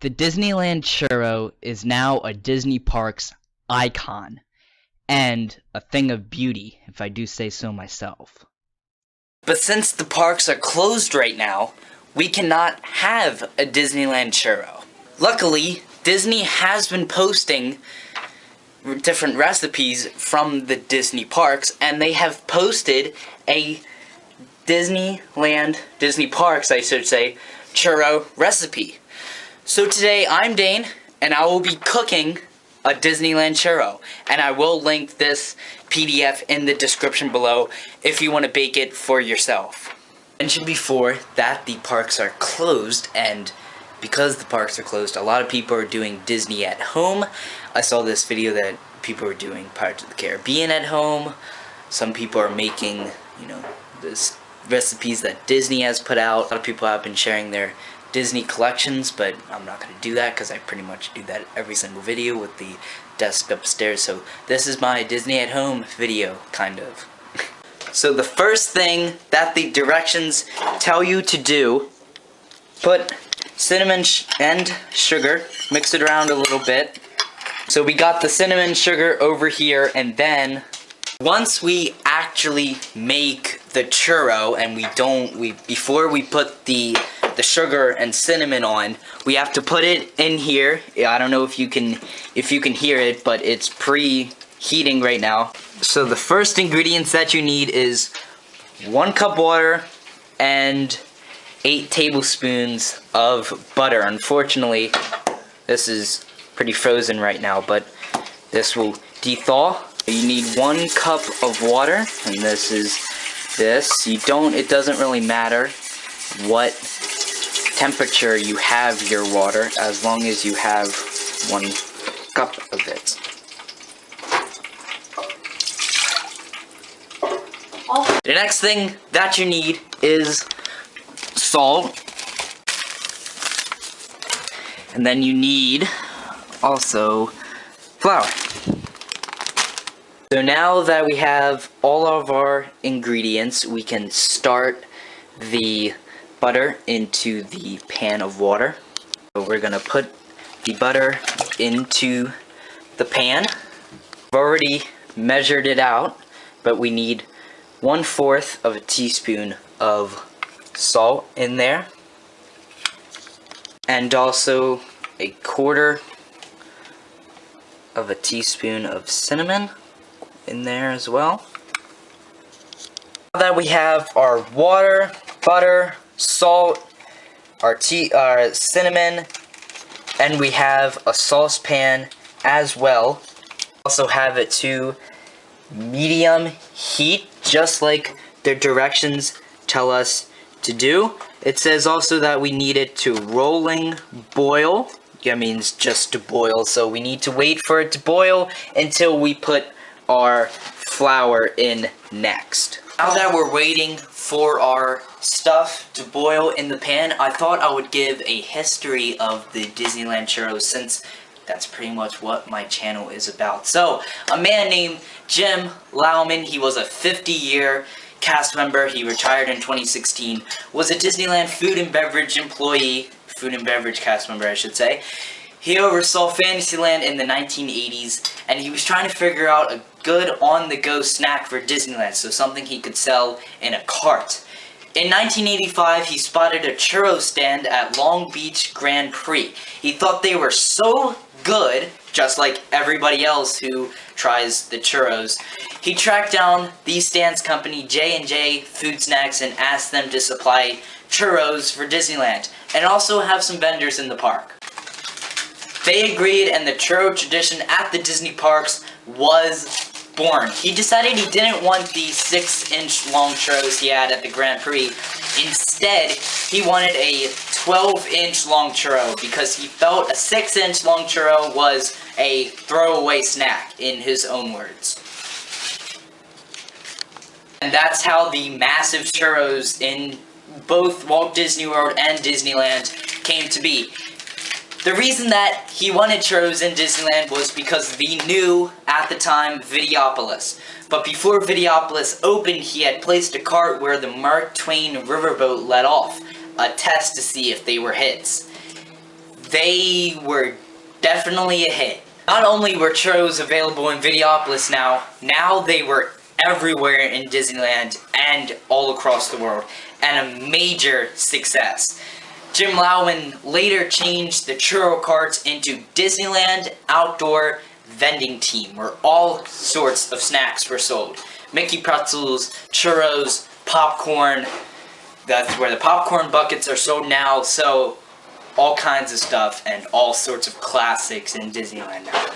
The Disneyland Churro is now a Disney Parks icon, and a thing of beauty, if I do say so myself. But since the parks are closed right now, we cannot have a Disneyland Churro. Luckily, Disney has been posting different recipes from the Disney parks, and they have posted a Disney Parks, I should say, churro recipe. So today I'm Dane, and I will be cooking a Disneyland churro, and I will link this PDF in the description below if you want to bake it for yourself. I mentioned before that the parks are closed, and because the parks are closed, a lot of people are doing Disney at home. I saw this video that people are doing Pirates of the Caribbean at home. Some people are making, this recipes that Disney has put out. A lot of people have been sharing their Disney collections, but I'm not going to do that because I pretty much do that every single video with the desk upstairs. So this is my Disney at home video, kind of. So the first thing that the directions tell you to do, put cinnamon and sugar, mix it around a little bit. So we got the cinnamon sugar over here, and then once we actually make the churro, and before we put the sugar and cinnamon on, we have to put it in here. I don't know if you can hear it, but it's preheating right now. So the first ingredients that you need is 1 cup water and 8 tablespoons of butter. Unfortunately, this is pretty frozen right now, but this will de-thaw. You need 1 cup of water, and this is this. It doesn't really matter what temperature you have your water, as long as you have 1 cup of it. The next thing that you need is salt, and then you need also flour. So now that we have all of our ingredients, we can start the butter into the pan of water. So we're gonna put the butter into the pan. I've already measured it out, but we need 1/4 of a teaspoon of salt in there, and also 1/4 of a teaspoon of cinnamon in there as well. Now that we have our water, butter, salt, our cinnamon, and we have a saucepan as well. Also have it to medium heat, just like the directions tell us to do. It says also that we need it to rolling boil. That means just to boil, so we need to wait for it to boil until we put our flour in next. Now that we're waiting for our stuff to boil in the pan, I thought I would give a history of the Disneyland churros, since that's pretty much what my channel is about. So, a man named Jim Lauman, he was a 50-year cast member. He retired in 2016, was a Disneyland food and beverage cast member, I should say. He oversaw Fantasyland in the 1980s, and he was trying to figure out a good on-the-go snack for Disneyland, so something he could sell in a cart. In 1985, he spotted a churro stand at Long Beach Grand Prix. He thought they were so good, just like everybody else who tries the churros. He tracked down the stand's company, J&J Food Snacks, and asked them to supply churros for Disneyland, and also have some vendors in the park. They agreed, and the churro tradition at the Disney parks was born. He decided he didn't want the 6-inch long churros he had at the Grand Prix. Instead, he wanted a 12-inch long churro because he felt a 6-inch long churro was a throwaway snack, in his own words. And that's how the massive churros in both Walt Disney World and Disneyland came to be. The reason that he wanted churros in Disneyland was because of the new, at the time, Videopolis. But before Videopolis opened, he had placed a cart where the Mark Twain riverboat let off, a test to see if they were hits. they were definitely a hit. Not only were churros available in Videopolis now they were everywhere in Disneyland and all across the world, and a major success. Jim Lowen later changed the churro carts into Disneyland Outdoor Vending Team, where all sorts of snacks were sold. Mickey pretzels, churros, popcorn. That's where the popcorn buckets are sold now, so all kinds of stuff and all sorts of classics in Disneyland now.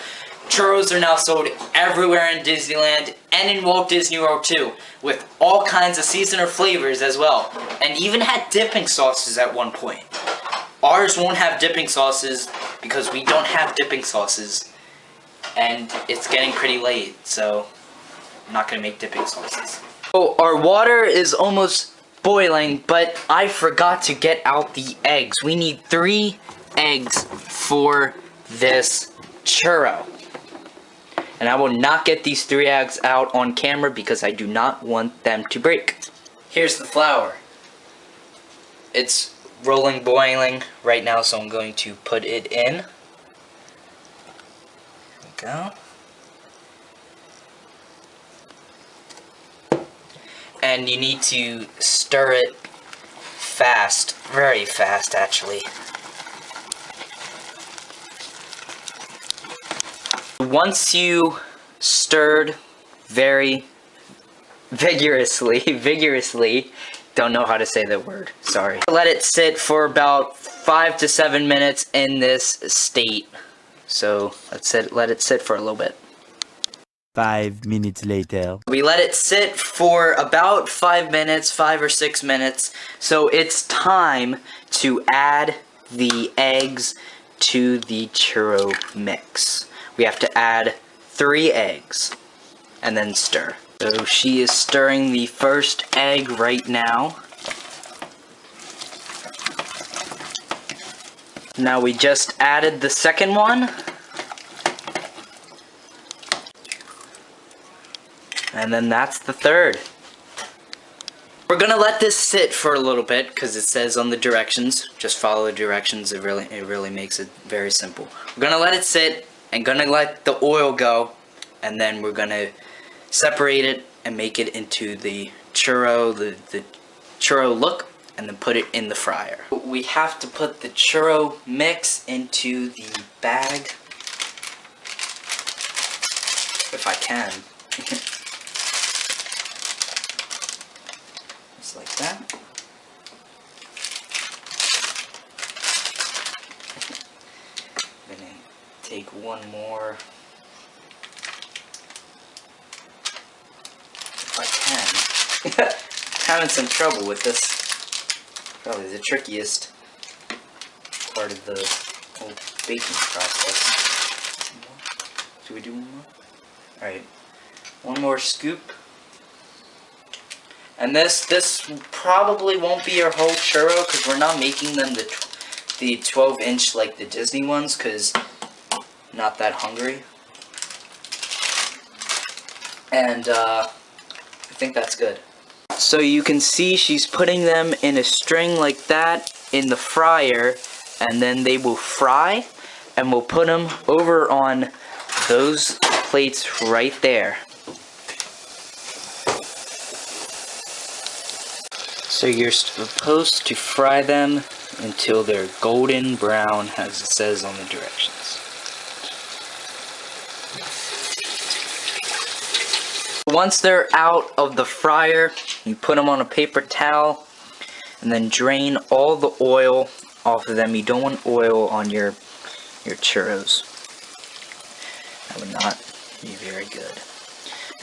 Churros are now sold everywhere in Disneyland and in Walt Disney World too, with all kinds of seasonal flavors as well, and even had dipping sauces at one point. Ours won't have dipping sauces because we don't have dipping sauces, and it's getting pretty late, so I'm not gonna make dipping sauces. So our water is almost boiling, but I forgot to get out the eggs. We need 3 eggs for this churro. And I will not get these 3 eggs out on camera because I do not want them to break. Here's the flour. It's rolling, boiling right now, so I'm going to put it in. There we go. And you need to stir it fast, very fast actually. Once you stirred very vigorously, don't know how to say the word, sorry. Let it sit for about 5 to 7 minutes in this state. So let it sit for a little bit. 5 minutes later. We let it sit for about 5 minutes, 5 or 6 minutes. So it's time to add the eggs to the churro mix. We have to add 3 eggs and then stir. So she is stirring the first egg right now. Now we just added the second one. And then that's the third. We're gonna let this sit for a little bit because it says on the directions, just follow the directions. It really makes it very simple. We're gonna let it sit and gonna let the oil go, and then we're gonna separate it and make it into the churro, the churro look, and then put it in the fryer. We have to put the churro mix into the bag, if I can. Just like that. I'm gonna take one more. If I can. Having some trouble with this. Probably the trickiest part of the whole baking process. Should we do one more? Alright. One more scoop. And this probably won't be our whole churro because we're not making them the 12-inch like the Disney ones because not that hungry. And I think that's good. So you can see she's putting them in a string like that in the fryer, and then they will fry, and we'll put them over on those plates right there. So you're supposed to fry them until they're golden brown, as it says on the directions. Once they're out of the fryer, you put them on a paper towel and then drain all the oil off of them. You don't want oil on your churros. That would not be very good.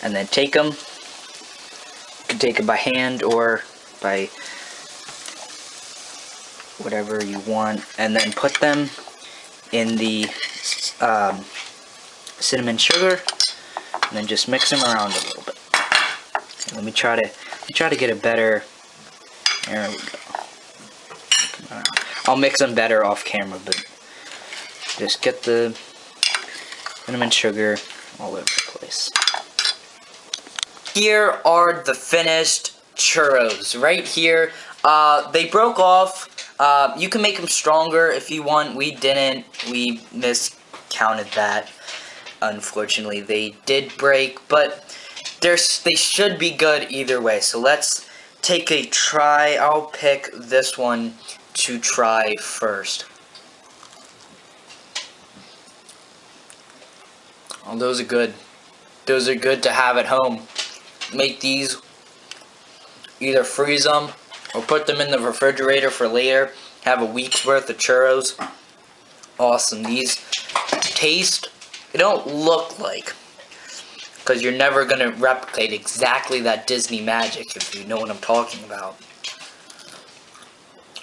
And then take them. You can take them by hand or by whatever you want, and then put them in the cinnamon sugar, and then just mix them around a little bit. Okay, let me try to get a better. There we go. I'll mix them better off camera, but just get the cinnamon sugar all over the place. Here are the finished churros right here. They broke off You can make them stronger if you want. We didn't. We miscounted that. Unfortunately, they did break, but they should be good either way. So let's take a try. I'll pick this one to try first. Oh, those are good. Those are good to have at home. Make these, either freeze them or put them in the refrigerator for later. Have a week's worth of churros. Awesome. These taste, they don't look like, because you're never going to replicate exactly that Disney magic, if you know what I'm talking about.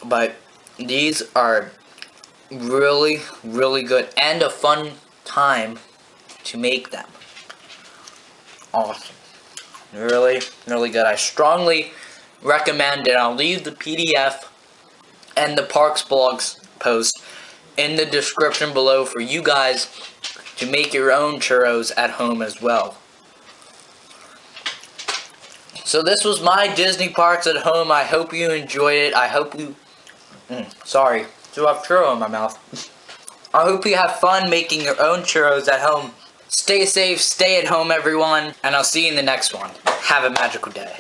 But these are really, really good and a fun time to make them. Awesome. Really, really good. I strongly recommend it. I'll leave the PDF and the Parks blogs post in the description below for you guys to make your own churros at home as well. So this was my Disney Parks at home. I hope you enjoyed it. I hope you... sorry, still have churro in my mouth. I hope you have fun making your own churros at home. Stay safe, stay at home, everyone, and I'll see you in the next one. Have a magical day.